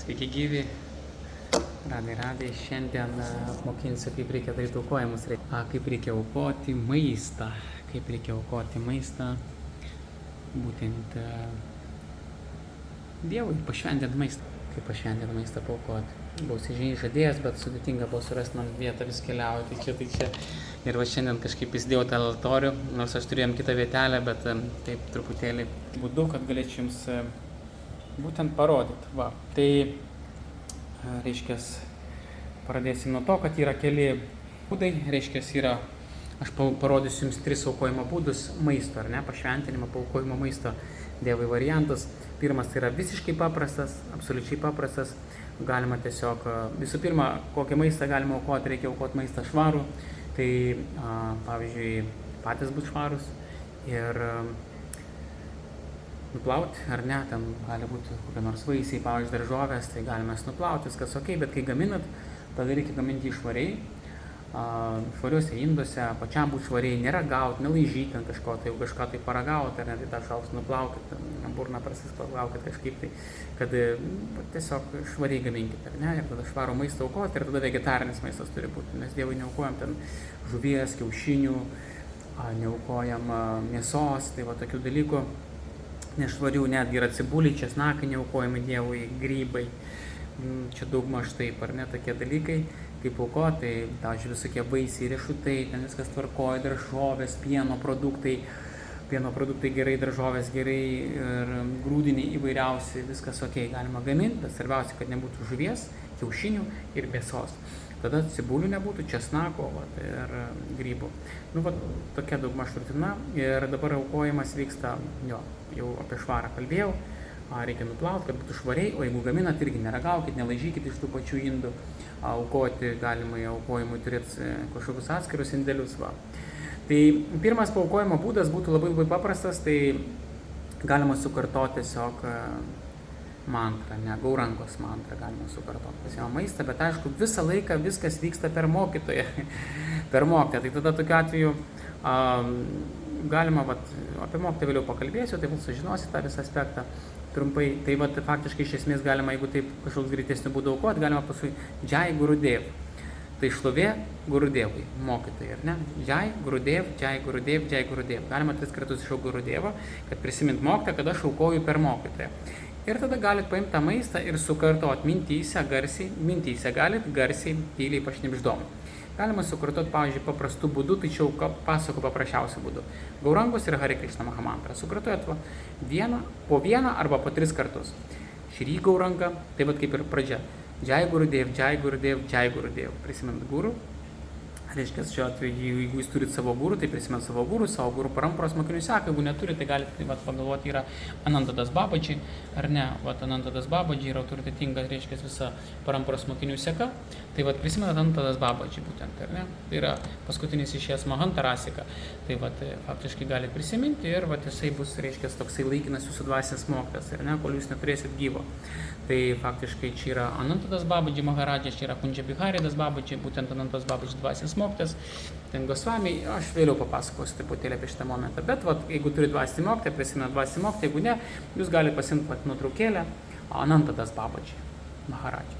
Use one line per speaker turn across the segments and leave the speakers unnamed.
Sveiki gyvi, radai. Šiandien mokinsiu, kaip reikia daryti aukojimus. Kaip reikia aukoti maistą. Būtent Dievui pašventint maistą. Kaip pašventint maistą paaukoti. Buvau žadėjęs, bet sudėtinga buvo surasti man vietą, vis keliauju, tai čia. Ir va šiandien kažkaip įsidėjau tą altorių, nors aš turėjom kitą vietelę, bet taip truputėlį būdu, kad galėčiau jums būtent parodyti. Va, tai reiškias, pradėsim nuo to, kad yra keli būdai, reiškias aš parodysiu jums 3 aukojimo būdus maisto, ar ne, pašventinimo, paaukojimo maisto Dievui variantus. Pirmas tai yra visiškai paprastas, absoliučiai paprastas. Galima tiesiog, visų pirma, kokį maistą galima aukoti, reikia aukoti maistą švarų. Tai, pavyzdžiui, patys būti švarus ir nuplauti, ar ne, ten gali būti kokie nors vaisiai, pavyzdžiui, daržovės, tai galime nuplauti, viskas ok, bet kai gaminat, tada reikia gaminti švariai, švariuose induose, pačiam būti švariai, nėra gauti, nelaižyti ant kažko, tai jau kažką tai paragauti, ar net į tą šaukštą nuplaukit, burną prasisplaukit kažkaip tai, kad tiesiog švariai gaminkit, ar ne, ir tada švarų maistą aukoti, ir tada vegetarinis maistas turi būti, nes Dievui neaukojam ten žuvies, kiaušinių, neaukojam mėsos, tai va tokių dalykų. Nešvarių, netgi yra cibuliai, česnakai neaukojami Dievui, grybai, čia daugmaž taip, ar ne, tokie dalykai, kaip aukoti, tai visokie vaisiai, riešutai, ten viskas tvarkoja, daržovės, pieno produktai gerai, daržovės gerai ir grūdiniai įvairiausi, viskas ok, galima gaminti, bet svarbiausia, kad nebūtų žuvies, kiaušinių ir mėsos. Tada cibulių nebūtų, česnako ir grybų. Tokia daugmaž rutina ir dabar aukojimas vyksta, jau apie švarą kalbėjau, reikia nuplauti, kad būtų švariai, o jeigu gaminat, irgi neragaukit, nelaižykit iš tų pačių indų, aukoti galima aukojimui turėti kažkokius atskirus indelius. Tai pirmas paaukojimo būdas būtų labai paprastas, tai galima sukartoti tiesiog mantrą, ne, gaurangos mantrą galima sukartoti, pasiima maistą, bet aišku, visą laiką viskas vyksta per mokytoją, tai tada tokiu atveju galima, apie mokytoją vėliau pakalbėsiu, tai sužinosi tą visą aspektą trumpai, tai faktiškai iš esmės galima, jeigu taip kažkoks greitesnių būdų aukoti, galima pasakyti Jai Gurudev, tai šlovė Gurudevui, mokytojai, ar ne, Jai Gurudev, Jai Gurudev, Jai Gurudev, galima 3 kartus išaukti Gurudevą, kad prisimint mokytoją, kad aš aukoju per mokytoją. Ir tada galit paimti tą maistą ir sukartoti mintyse galit garsiai, tyliai pašnibždom. Galima sukartoti, pavyzdžiui, paprastų būdų, tai čia jau pasako paprasčiausių būdų. Gaurangos ir Hare Krishna Mahamantra. Sukartojat po vieną arba po 3 kartus. Šri Gauranga, taip pat kaip ir pradžia. Jai Gurudev, Jai Gurudev, Jai Gurudev. Prisimint guru. Reiškia, šiuo atveju, jeigu jūs turit savo gurų, tai prisimint savo gurų paramparos mokinių seka, jeigu neturit, tai galite pagalvoti, yra Anantadas Babaji, ar ne, Anantadas Babaji yra autoritetinga, reiškia, visa paramparos mokinių seka, tai prisimenat Anantadas Babaji būtent, ar ne, tai yra paskutinis išėjęs Mahanta Rasika, tai faktiškai galite prisiminti ir jisai bus, reiškia, toksai laikinas jūsų dvasinis mokytojas, ar ne, kol jūs neturėsit gyvo. Tai faktiškai čia yra Anantadas Babaji Maharadžas, čia yra Kunjabiharidas Babaji, būtent Anantadas Babaji dvasinis mokytojas, ten Gosvami, aš vėliau papasakosiu truputėlį apie šitą momentą, bet jeigu turi dvasinį mokytoją, prisimena dvasinį mokytoją, jeigu ne, jūs galite pasimti nuotraukėlę Anantadas Babaji Maharadžas.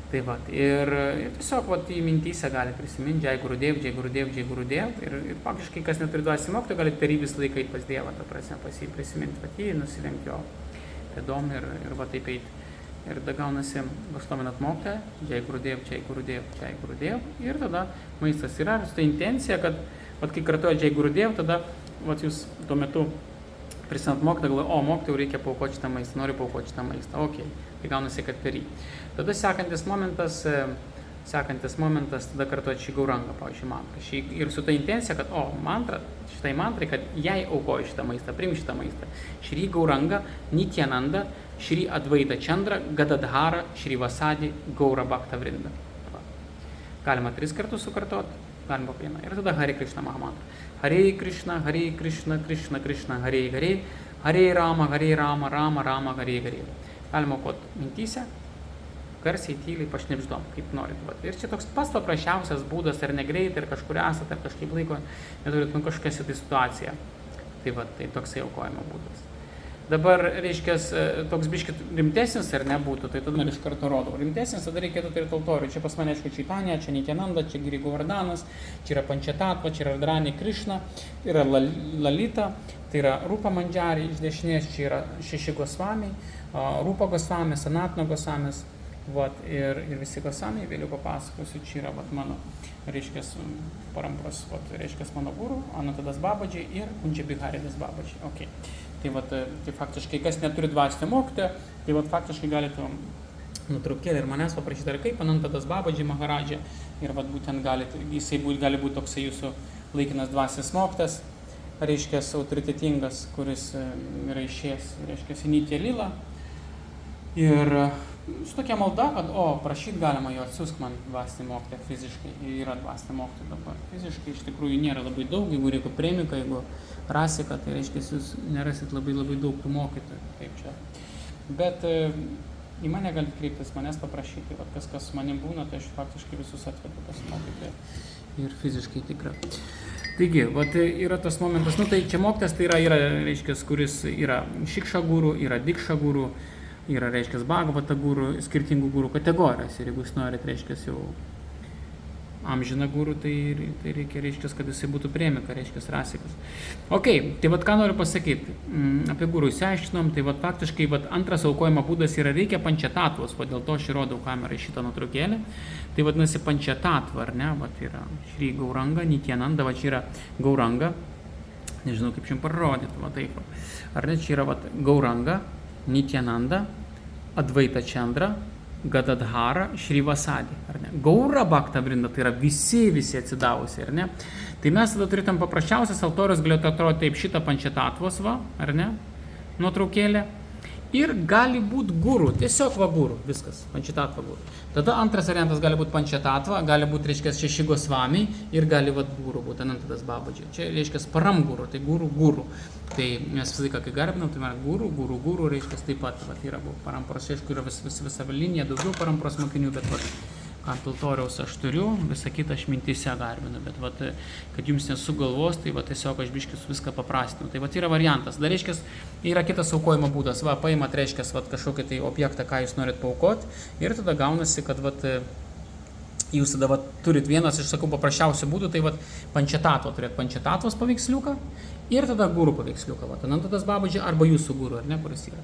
Tai ir tiesiog į mintyse galite prisiminti Jai Gurudev, Jai Gurudev, Jai Gurudev ir faktiškai, kas neturi dvasinį mokytoją, galite per jį visą laiką eiti pas Dievą, pas jį prisiminti, jį nusilenkti jo pėdom ir taip eiti. Ir tada gaunasi, pašlominat mokytoją, Jai Gurudev, Jai Gurudev, Jai Gurudev, ir tada maistas yra, su ta intencija, kad, kai kartuoja Jai Gurudev, tada, jūs tuo metu prisimenat mokytoją, galvoja, mokytojau reikia paaukoti šitą maistą, noriu paaukoti šitą maistą, ok, tai gaunasi, kad per jį. Tada sekantis momentas, tada kartuoja šį gaurangą, pavyzdžiui, mantrą. Ir su ta intencija, kad, šitai mantrai, kad jai aukoju šitą maistą, priim šitą maistą. Šri Gauranga, Nityananda, Šri Advaita Chandra, Gadadhara, Šri Vasadi, Gaura Bhakta Vrinda. Galima 3 kartus sukartoti, galima po vieną. Ir tada Hare Krishna Mahamantra. Hare Krishna, Krishna Krishna, Hare Hare, Hare Rama, Rama Rama, Hare Hare. Galima aukoti mintyse, garsiai, tyliai, pašnibždom, kaip norit. Ir čia toks pats paprasčiausias būdas, ar negreit, ar kažkur esate, ar kažkaip laiko neturit kažkokią situaciją. Tai toksai aukojimo būdas. Dabar, reiškia, toks biškit rimtesnis ar nebūtų, tai tada iš karto rodau. Rimtesnis, tada reikėtų turėti altorių. Čia pas mane, aišku, Čaitanija, čia Nityananda, čia Giri Govardhanas, čia yra Pančatatva, čia yra Radharani Krishna, yra Lalita, tai yra Rupa Manjari, iš dešinės čia yra 6 Gosvamiai, Rupa Gosvamis, Sanatana Gosvamis, vat, ir visi Gosvamiai, vėliau papasakosiu, čia yra vat, mano, reiškia, parampros, vat, reiškia, mano guru, Anantadas Babadžiai ir Punjabi Haridas Babadžiai. Okay. Tai, vat, tai faktiškai, kas neturi dvasinio mokytojo, tai vat, faktiškai galite nutraukėlį ir manęs paprašyti, ar kaip Anantadas Babadžiai Maharadžia, ir vat, būtent jisai gali būti toksai jūsų laikinas dvasinis mokytojas, reiškia, autoritetingas, kuris yra išėjęs, reiškia, Nitya Lila. Ir su tokia malda, kad, prašyti galima jo, atsiųsk man dvasinį mokytoją fiziškai, yra dvasinį mokytoją dabar. Fiziškai iš tikrųjų nėra labai daug, jeigu reikia premiką, jeigu rasika, tai reiškia, jūs nerasit labai daug tų mokytojų, taip čia. Bet į mane galite kreiptis, manęs paprašyti, vat, kas su manim būna, tai aš faktiškai visus atvedu pasimokyti ir fiziškai tikra. Taigi, vat, yra tas momentas, tai čia mokytas, tai yra reiškia, kuris yra Šikša guru, yra Dikša guru, yra, reiškia, Bhagavata guru, skirtingų guru kategorijos. Ir jeigu jūs norit, reiškia, jau amžiną guru, tai reikia, reiškia, kad jisai būtų premika, reiškia, rasikas. Ok, tai vat ką noriu pasakyti. Apie guru įsiaiškinom, tai vat faktiškai vat, antras aukojimo būdas yra reikia pančatatvos, dėl to aš įrodau kamerą į šitą nuotraukėlę. Tai vadinasi pančatatva, ar ne? Vat yra Šri Gauranga, Nityananda, va čia yra Gauranga. Nežinau, kaip šiam parodyti, va taip. Ar ne, čia yra vat Gauranga, Nityananda, Advaita Chandra, Gadadhara, Shrivasadi, ar ne? Gaura Bhakta Vrinda, tai yra visi atsidavusi, ar ne? Tai mes tada turėtum paprasčiausias altorius galėtų atrodyti taip šitą pančatatvos, va, ar ne? Nuotraukėlė. Ir gali būti guru, tiesiog va guru, viskas, pančatatva guru. Tada antras variantas gali būti pančatatva, gali būti, reiškia, 6 Gosvamiai ir gali vat guru būti Anantadas Babadžiai. Čia, reiškia, param guru, tai guru. Tai mes visą laiką, kai garbinam, tai guru, reiškia, taip pat, vat, yra parampros, aišku, yra visa linija, daugiau parampros mokinių, bet vat, ant altoriaus aš turiu, visą kitą aš mintyse garbinu, bet vat, kad jums nesugalvos, tai vat, tiesiog aš biškis viską paprastinu. Tai vat yra variantas. Dar reiškia, yra kitas aukojimo būdas. Va, paimat, reiškia, vat, kažkokį tai objektą, ką jūs norit paaukoti, ir tada gaunasi, kad vat, jūs tada vat, turit vienas iš, sakau, paprasčiausių būdų, tai vat, pančatatva, turėt pančatatvos paveiksliuką ir tada guru paveiksliuką, vat, Anantadas Babadžiai arba jūsų guru, ar ne, kuris yra.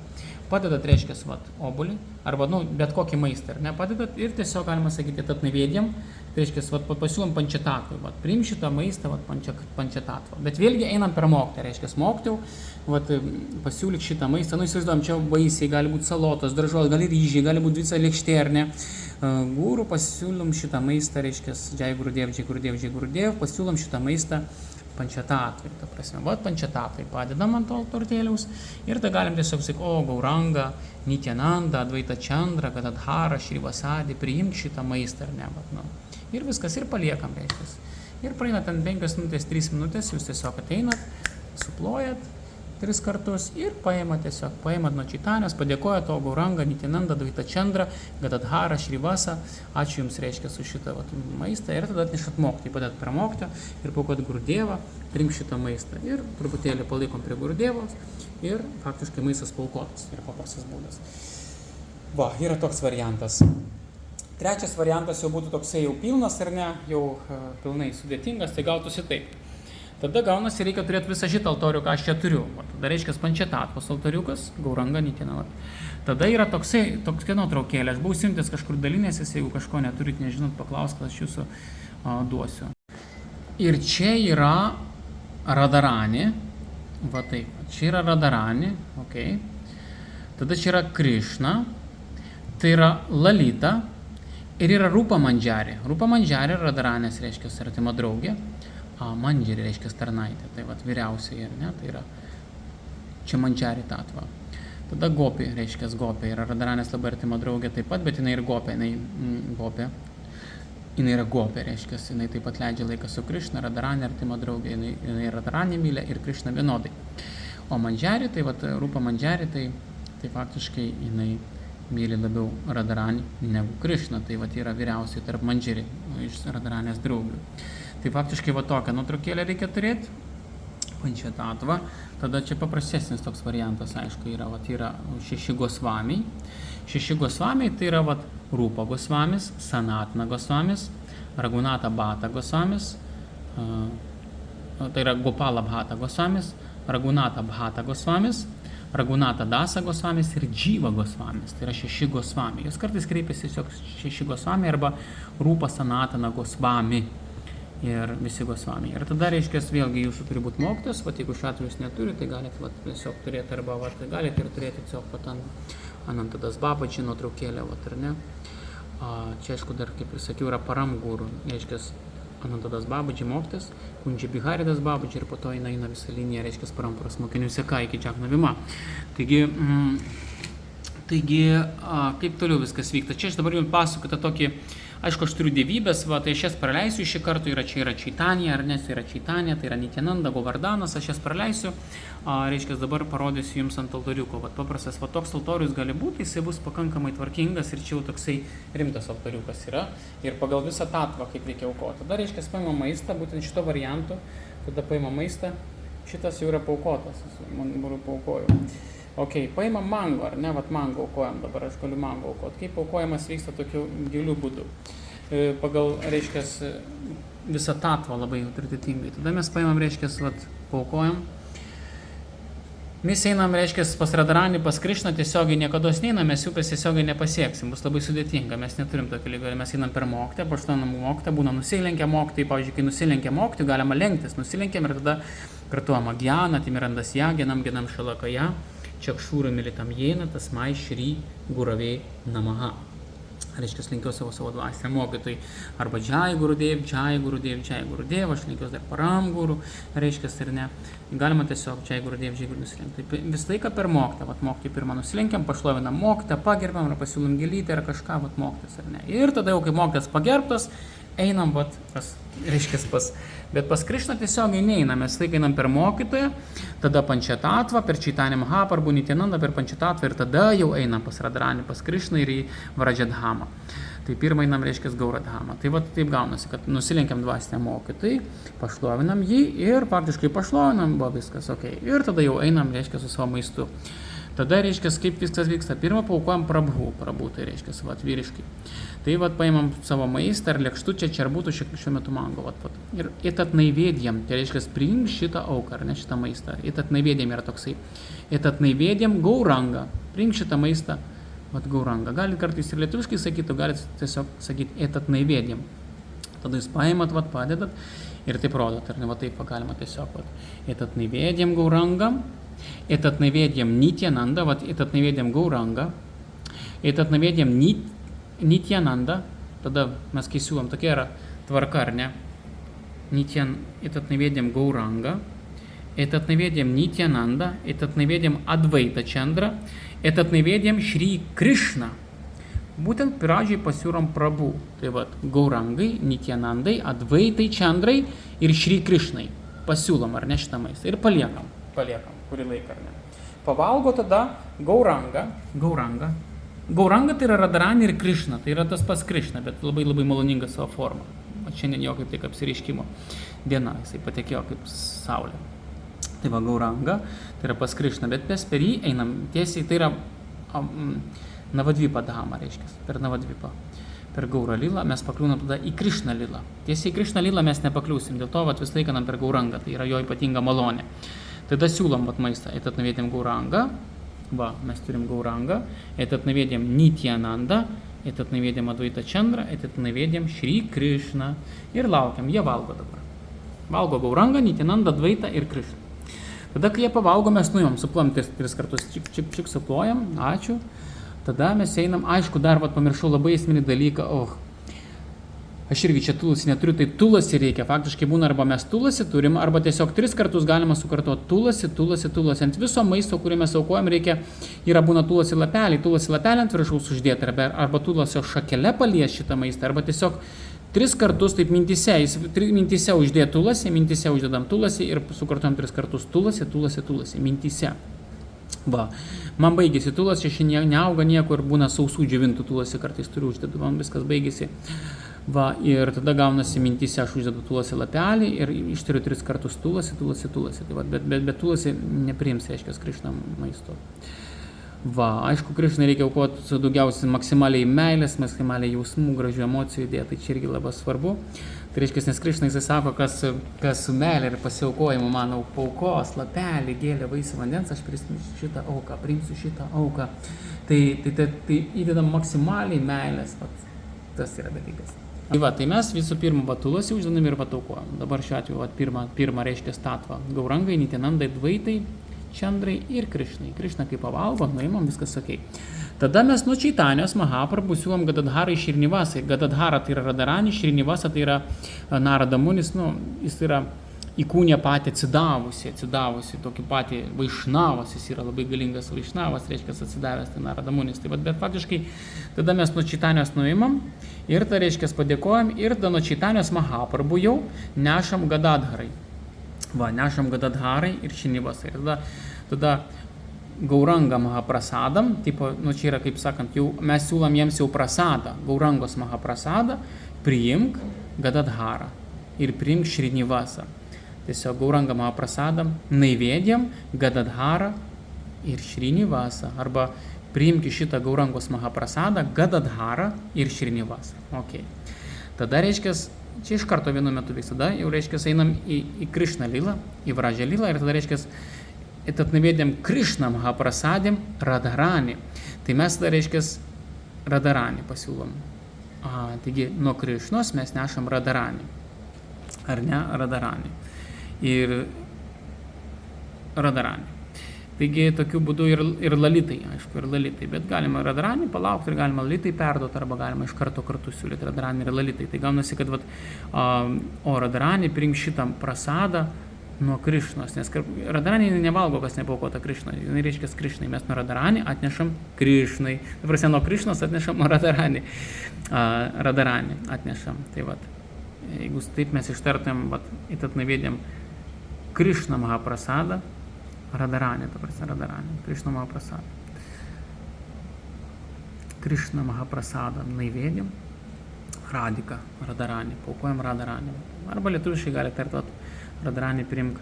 Padedat, reiškia, vat, obuolį, arba, bet kokį maistą, ar ne, padedat ir tiesiog galima sakyti, tad nevėdėm, tai reiškia, vat, pasiūlom pančatatvą, vat, priim šitą maistą, vat, pančatatvą. Bet vėlgi einam per mokytą, reiškia, mokytau, vat, pasiūlyk šitą maistą, įsivaizduojam, čia vaisiai, gali būti salotos, daržovės, gali ryžiai, gali būti visa lėkštė, ar ne. Guru pasiūlom šitą maistą, reiškia, Jai Gurudev, pasiūlom šitą maistą pančatatvai, ta prasme, vat pančatatvai padedam ant to altorėliaus ir tada galim tiesiog sakyti, Gauranga, Nityananda, Advaita Chandra, Gadadhara, Shrivasadi, priimk šitą maistą, ar ne, vat, ir viskas, ir paliekam, reiškia. Ir praeina ten 5 minutės, 3 minutės, jūs tiesiog ateinat, suplojat 3 kartus ir paimat nuo Čaitanijos, padėkojat to Gauranga, Nityananda, Advaita Chandra, Gadadhara, Shrivasa, ačiū jums, reiškia, su šitą vat, maistą ir tada atnešat mokytą, padat prie mokytą ir paukot Gurudevą, priimk šitą maistą ir truputėlį palaikom prie Gurudevos ir faktiškai maistas paukotas, yra paprastas būdas. Va, yra toks variantas. Trečias variantas jau būtų toksai jau pilnas ar ne, jau pilnai sudėtingas, tai gautųsi taip. Tada gaunasi, reikia turėti visą šitą altorių, ką aš čia turiu. Tada reiškia pančatatvos altoriukas, Gauranga, Nityananda. Tada yra tokia nuotraukėlė. Aš buvau simtis kažkur dalinėsis, jeigu kažko neturit, nežinot, paklauskite, aš jūsų duosiu. Ir čia yra Radharani. Va taip, čia yra Radharani, okei. Tada čia yra Krishna. Tai yra Lalita. Ir yra Rupa Manjari. Rupa Manjari Radharanės, reiškia, artima draugė. Manjari reiškia tarnaitė, tai vat vyriausiai, ar ne, tai yra čia Manjari tatva. Tada Gopi, reiškia Gopi, yra Radharanės labai artima draugė taip pat, bet jinai ir Gopi, jinai yra Gopi, reiškia, jinai taip pat leidžia laiką su Krishna, Radharanė artima draugė, jinai Radharanė mylė ir Krishna vienodai. O Manjari, tai vat Rupa Manjari, tai faktiškai jinai myli labiau Radharanį negu Krishna, tai vat yra vyriausiai tarp Manjari iš Radharanės draugių. Tai faktiškai va tokią nuotraukėlę reikia turėti, pančetatva. Tada čia paprastesnis toks variantas, aišku, yra 6 gosvamiai. 6 gosvamiai tai yra Rūpa Gosvamis, Sanatana Gosvamis, Raghunatha Bhatta Gosvamis, tai yra Gopala Bhatta Gosvamis, Raghunatha Bhatta Gosvamis, Raghunatha Dasa Gosvamis ir Dživa Gosvamis. Tai yra 6 gosvamiai. Jos kartais kreipiasi tiesiog 6 gosvamiai arba Rūpa Sanatana Gosvami ir visi gosvamiai. Ir tada reiškia, vėlgi jūsų turi būti mokytas, jeigu šiuo atveju jūs neturite, tai galite tiesiog turėti arba galite ir turėti tiesiog Anantadas Babaji nuotraukėlę, ar ne. Čia aišku dar, kaip ir sakiau, yra Param Guru, reiškia Anantadas Babaji mokytas, Kunji Biharidas Babaji ir po to eina visą liniją, reiškia Paramparos mokinių seka iki Džaknavima. Taigi, kaip toliau viskas vyksta? Čia aš dabar jums pasakoju tokį, aišku, aš turiu dievybės, tai aš jas praleisiu šį kartą, čia yra Čaitanija, ar ne, tai yra Čaitanija, tai yra Nityananda, Govardanas, aš jas praleisiu, reiškia, dabar parodysiu jums ant altoriuko. Paprastas, toks altorius gali būti, jisai bus pakankamai tvarkingas ir čia jau toksai rimtas altoriukas yra ir pagal visą tatvą, kaip reikia aukoti. Tada, reiškia, paima maistą, būtent šito variantu, tada paima maistą, šitas jau yra paukotas, man paukojau. Ok, paimam mango, ar ne, mango aukojam, dabar aš galiu mango aukoti. Kaip aukojimas vyksta tokiu giliu būdu. Pagal, reiškia, visą tatvą labai autoritetingai. Tada mes paimam, reiškia, paaukojam. Mes einam, reiškia, pas Radharani, pas Krišną tiesiogiai niekados neinam, mes jų tiesiogiai nepasieksim, bus labai sudėtinga, mes neturim tokio lygio, mes einam per mokytę, paštanam mokytę, būna nusilenkę mokytį, pavyzdžiui, kai nusilenkę mokytį, galima lenktis, nusilenkiam ir tada kartuojam Agyaną, Timirandas Genam Šalakaya. Čakšūra militam jėna, tasmai Šri Guravė Namaha. Reiškia, linkiu savo dvasiniam mokytojui. Arba Džai Gurudev, aš linkiu dar Param Guru, reiškia, ir ne. Galima tiesiog Džai Gurudev, nusilenkti. Tai visą laiką per mokytą, mokytį pirmą nusilenkiam, pašlovinam mokytą, pagerbiam, ar pasiūlom gėlytę, ar kažką, mokytas, ar ne. Ir tada jau, kai mokytas pagerbtas, einam, bet pas Krišną tiesiogiai neinam, mes laiką einam per mokytoją, tada Pančetatvą, per Čaitanją Mahaprabhu, Nityanandą, per Pančetatvą ir tada jau einam pas Radharani, pas Krišną ir į Vrajadhamą. Tai pirmą einam, reiškia, Gauradhamą. Tai taip gaunasi, kad nusilenkiam dvasiniam mokytojui, pašlovinam jį ir praktiškai pašlovinam, buvo viskas, ok. Ir tada jau einam, reiškia, su savo maistu. Tada, reiškia, kaip viskas vyksta. Pirmą paukojam Prabhu, tai reiškia, vyriškai. Tai paimam savo maistą ar lėkštučią, čia ar būtų šiuo metu mango. Ir etat naivėdėm, tai reiškia, priimk šitą auką, ar ne šitą maistą. Etat naivėdėm yra toksai. Etat naivėdėm gauranga, priimk šitą maistą, gauranga. Galit kartais ir lietuviškai sakyti, galit tiesiog sakyti etat naivėdėm. Tada jūs paimat, padedat ir taip rodot, ar ne, taip galima tiesiog. Etat naivėdėm gauranga. Etat naivėdėm Nityananda, etat naivėdėm gauranga, etat naivėdėm Nityananda, tada mes kai siūlom, tokia yra tvarka, ar ne? Etat naivėdėm gauranga, etat naivėdėm Nityananda, etat naivėdėm Advaita Chandra, etat naivėdėm Šri Krishna. Būtent pradžiai pasiūrom Prabhu, tai gaurangai, Nityanandai, Advaitai Chandrai ir Šri Krishnai. Pasiūlom, ar ne, šitą maistą ir paliekam, kurį laiką, ar ne. Pavalgo tada gauranga. Gauranga tai yra Radharani ir Krišna, tai yra tas pas Krišna, bet labai labai maloninga savo forma. Šiandien jo kaip tik apsireiškimo diena, jisai patekėjo kaip saulė. Tai gauranga, tai yra pas Krišna, bet mes per jį einam tiesiai, tai yra Navadvipa Dhama, reiškia, per Navadvipą. Per Gaura Lilą mes pakliūnam tada į Krišną Lilą. Tiesiai į Krišną Lilą mes nepakliūsim, dėl to visą laiką per gaurangą, tai yra jo ypatinga malonė. Tada siūlom maistą, etat naivėdėm gauranga, mes turim gaurangą, etat naivėdėm Nityananda, etat naivėdėm Advaita Chandra, etat naivėdėm Šri Krishna ir laukiam, jie valgo dabar. Valgo gaurangą, Nityananda, Advaita ir Krishna. Tada, kai jie pavalgo, mes nuimam, suplojam 3 kartus, čik, suplojam, ačiū. Tada mes einam, aišku, dar pamiršau labai esminį dalyką, aš irgi čia tulasi neturiu, tai tulasi reikia, faktiškai būna arba mes tulasi turim, arba tiesiog 3 kartus galima sukartoti tulasi, ant viso maisto, kurį mes aukojam, reikia, būna tulasi lapelį ant viršaus uždėti, arba tulasi šakele palies šitą maistą, arba tiesiog 3 kartus taip mintise uždėti tulasi, mintise uždedam tulasi ir sukartuojam 3 kartus tulasi, mintise. Man baigėsi tulasi, aš neauga niekur, būna sausų džiovintų tulasi, kartais turiu uždedu, man viskas baigėsi. Va, ir tada gaunasi mintyse, aš uždedu tulasi lapelį ir ištariu 3 kartus tulasi. Tai va, bet tulasi nepriims, reiškia, Krišna maisto. Va, aišku, Krišnai reikia aukoti daugiausiai maksimaliai meilės, maksimaliai jausmų, gražių emocijų įdėti, tai čia irgi labai svarbu. Tai reiškia, nes Krišna jisai sako, kas su meilė ir pasiaukojimu man paukos, lapelį, gėlę, vaisių, vandens, aš priimsiu šitą auką. Tai įdedam maksimaliai meilės, va, tas yra dalykas. Tai mes visų pirma tulasi uždedam ir aukojam. Dabar šiuo atveju pirma reiškia tatvą Gaurangai, Nityanandai, Dvaitai, Čandrai ir Krišnai. Krišna kaip pavalgo, nuimam, viskas okei. Tada mes nuo Čaitanijos Mahaprabhu siūlom Gadadharai Šrinivasai. Gadadhara tai yra Radharani, Šrinivasa tai yra Narada Munis, jis yra įkūnė patį atsidavusi, tokį patį Vaišnavas, jis yra labai galingas Vaišnavas, reiškia atsidavęs, tai Narada Munis. Tai bet faktiškai tada mes nuo Čaitanijos nuimam ir tada reiškia padėkojam ir tada nuo Čaitanijos Mahaprabhu jau nešam Gadadharai. Va, nešam Gadadharai ir Šrinivasai. Tada Gauranga Mahaprasadam, čia yra, kaip sakant, jau mes siūlam jiems jau prasadą, Gaurangos Mahaprasadą, priimk Gadadharą ir priimk Šrinivasą. Tiesiog Gauranga Mahaprasadam, Naivedėm, Gadadharą ir Šrinivasą. Arba priimk šitą Gaurangos Mahaprasadą, Gadadharą ir Šrinivasą. Okay. Tada reiškia, čia iš karto vienu metu vyks, tada jau reiškia, einam į Krišna lilą, į Vražą lilą ir tada reiškia, Naivedėm Krišna Mahaprasadėm Radharani. Tai mes tada reiškia Radharani pasiūlom. Taigi nuo Krišnos mes nešam Radharani. Ar ne? Radharani. Ir Radharani. Taigi tokiu būdu ir Lalitai, aišku, ir Lalitai. Bet galima Radharani palaukti ir galima Lalitai perduoti, arba galima iš karto siūlyti Radharani ir Lalitai. Tai gaunasi, kad Radharani priimk šitą prasadą nuo Krišnos, nes Radharani nevalgo, kas nepaukota Krišnai. Jis reiškia Krišnai. Mes nuo Radharani atnešam Krišnai. Dabar nuo Krišnos atnešam Radharani. Radharani atnešam. Tai vat, jeigu taip mes ištartumėm, į Naivedėm Krišna Mahaprasadą, Radharani, Radharani, Krišna Mahaprasada. Krišna Mahaprasada Naivedėm, Radhika, Radharani, paukojam Radharani. Arba lietuviškai gali tarti, Radharani priimk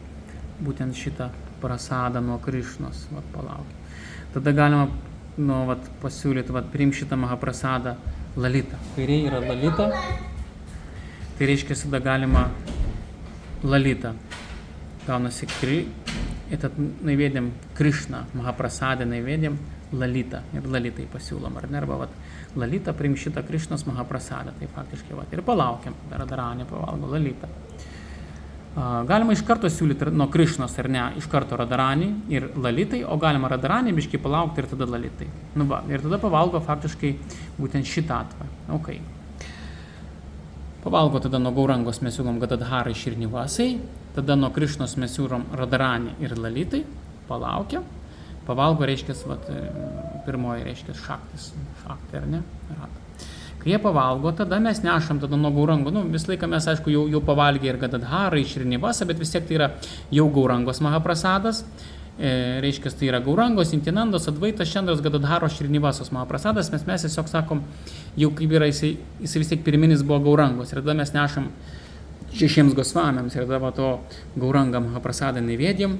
būtent šitą prasadą nuo Krišnos, palauk. Tada galima pasiūlyti, priimk šitą Mahaprasadą Lalita. Kairė yra Lalita, tai reiškia, tada galima Lalita. Gaunasi Naivedėm Krišna Mahaprasadę, Naivedėm Lalita ir Lalitai pasiūlom, ar ne, arba Lalita priimk šitą Krišnos Mahaprasadą, tai faktiškai ir palaukiam, Radharani pavalgo Lalita. Galima iš karto siūlyti nuo Krišnos, ar ne, iš karto Radharani ir Lalitai, o galima Radharani biškai palaukti ir tada Lalitai. Ir tada pavalgo faktiškai būtent šitą atvą. Okay. Pavalgo tada nuo Gaurangos mes siūlom Gadadharai Šrinivasai, tada nuo Krišnos mes siūlom Radharani ir Lalitai, palaukia. Pavalgo reiškia, pirmoji reiškia šakti, ar ne? Rata. Kai jie pavalgo, tada mes nešam tada nuo Gaurangos. Visą laiką mes, aišku, jau pavalgė ir Gadadharai, Šrinivasą, bet vis tiek tai yra jau Gaurangos Mahaprasadas. Reiškia, tai yra Gaurangos, Nityanandos, Advaitas, Čandros, Gadadharos, Šrinivasos Mahaprasadas, mes tiesiog sakom, jau kaip yra, jisai vis tiek pirminis buvo Gaurangos. Ir tada mes nešam 6 Gosvamiams ir tada to Gaurangą Mahaprasadą Naivedėm,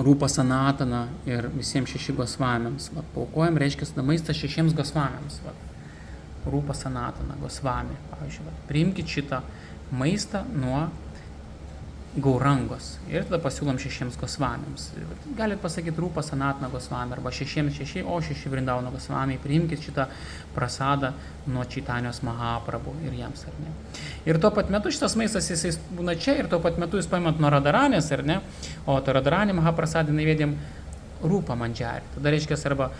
Rūpa Sanatana ir visiems 6 Gosvamiams. Paukojam, reiškia, tada maistą 6 Gosvamiams. Rūpa Sanatana, Gosvami. Pavyzdžiui, priimkit šitą maistą nuo Gaurangos. Ir tada pasiūlom 6 Gosvamiams. Galit pasakyti Rūpa Sanatana Gosvami arba 6 Vrindavano Gosvami. Priimkit šitą prasadą nuo Čaitanijos Mahaprabhu ir jiems, ar ne. Ir tuo pat metu šitas maistas jisai būna čia ir tuo pat metu jūs paimat nuo Radharanės, ar ne. O to Radharani Mahaprasadį Naivedėm Rūpa Mandžiarį. Tada reiškia arba,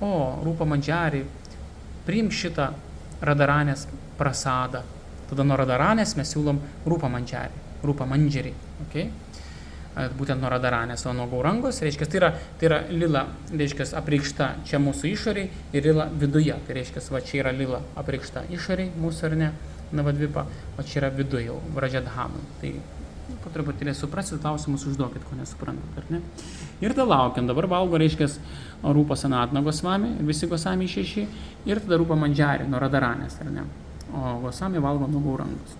Rūpa Mandžiarį, priimk šitą Radharanės prasadą. Tada nuo Radharanės mes siūlom Rūpa Mandžiarį. Rūpa Mandžiarį, okay? Būtent nuo Radharanės, o nuo Gaurangos, reiškia, tai yra lila, reiškia, apreikšta čia mūsų išoriai ir lila viduje, tai reiškia, čia yra lila apreikšta išoriai mūsų, ar ne, Navadvipa, o čia yra viduje jau, Vražadhamui, tai po truputėlį suprasit, klausimus užduokit, ko nesuprantat, ar ne? Ir tada laukiam, dabar valgo, reiškia, Rūpa Sanatana Gosvami, visi Gosvami 6, ir tada Rūpa Mandžari nuo Radaranės, ar ne? O Gosvami valgo nuo Gaurangos.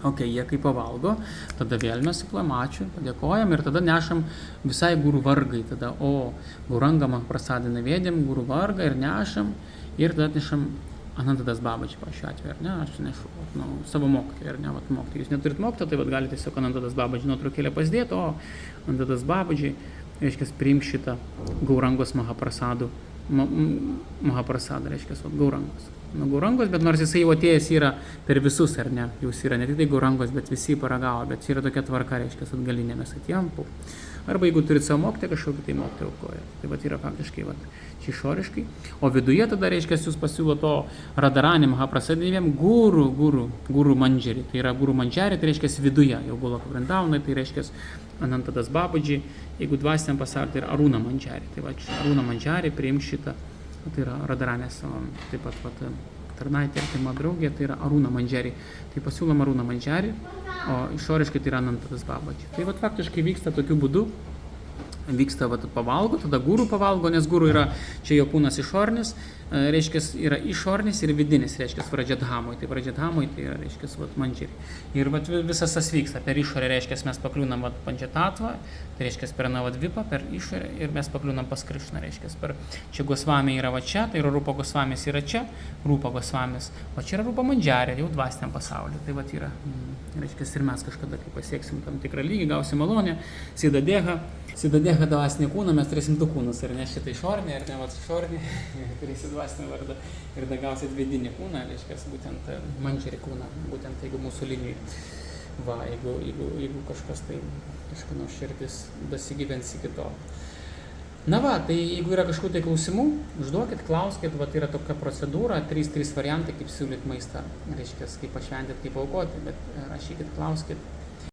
Ok, jie kai pavalgo, tada vėl mes įplojam, ačiū, padėkojam ir tada nešam visai gurų vargai, tada, Gaurangama prasadina vėdėm, gurų vargą ir nešam, ir tada atnešam Anantadas Babaji, šiuo atveju, ar ne, aš nešu, savo mokytojai, ar ne, mokytojai, jūs neturit mokytojo, tai galite tiesiog Anantadas Babaji nuotraukėlę pasidėti, o Anantadas Babaji, reiškia, priimk šitą Gaurangos Mahaprasadą, reiškia, Gaurangos. Nuo Gaurangos, bet nors jisai jau atėjęs yra per visus, ar ne, jūs yra ne tik tai Gaurangos, bet visi paragavo, bet yra tokia tvarka, reiškia, atgalinė mes atėjom. Arba jeigu turit savo mokytoją, kažkokį tai mokytoją aukoja. Tai yra faktiškai čia išoriškai. O viduje tada, reiškia, jūs pasiūlo to Radharani Mahaprasadėvėm guru mandžerį. Tai yra guru mandžerį, tai reiškia viduje. Jau Golaka Vrindavanai, tai reiškia Anantadas Babaji, jeigu dvasiniam pasaulyje, tai yra Aruna mandžerį. Tai Aruna mandžerį priimk šitą. Tai yra Radharanės, taip pat tarnaitė, artima draugė, tai yra Aruna mandžerį. Tai pasiūlom Aruna mandžerį, o išoriškai tai yra Anantadas Babaji. Tai faktiškai vyksta tokiu būdu. Vyksta pavalgo, tada guru pavalgo, nes guru yra čia jo kūnas išorinis, reiškia yra išorinis ir vidinis, reiškia Vrajadhamui. Tai Vrajadhamui tai yra, reiškia, mandžerį. Ir visas tas vyksta. Per išorę, reiškia, mes pakliūnam Pančatatvą, tai reiškia per Navadvipą, per išorę ir mes pakliūnam pas Krišną, reiškia per čia Gosvami yra va čia, tai yra Rūpa Gosvamis yra čia, Rūpa Gosvamis, o čia yra Rūpa Mandžerė, jau dvasiniam pasauliu. Tai va yra, reiškia, ir mes kažkada, kai pasieksim tam tikrą lygį, gausim malonę, Siddhadeha dvasinį kūną, mes turėsim du kūnus, ar ne šitą išorinį, ar ne išorinį, turėsim dvasinį vardą ir tada gausit vidinį kūną, reiškia, būtent mandžerį kūną, būtent jeigu mūsų linijai, jeigu kažkas tai, kažkano širdis dasigyvens iki to. Na tai jeigu yra kažkokių tai klausimų, užduokit, klauskit, yra tokia procedūra, 3 variantai, kaip siūlyt maistą, reiškia, kaip pašventit, kaip aukoti, bet rašykit, klauskit.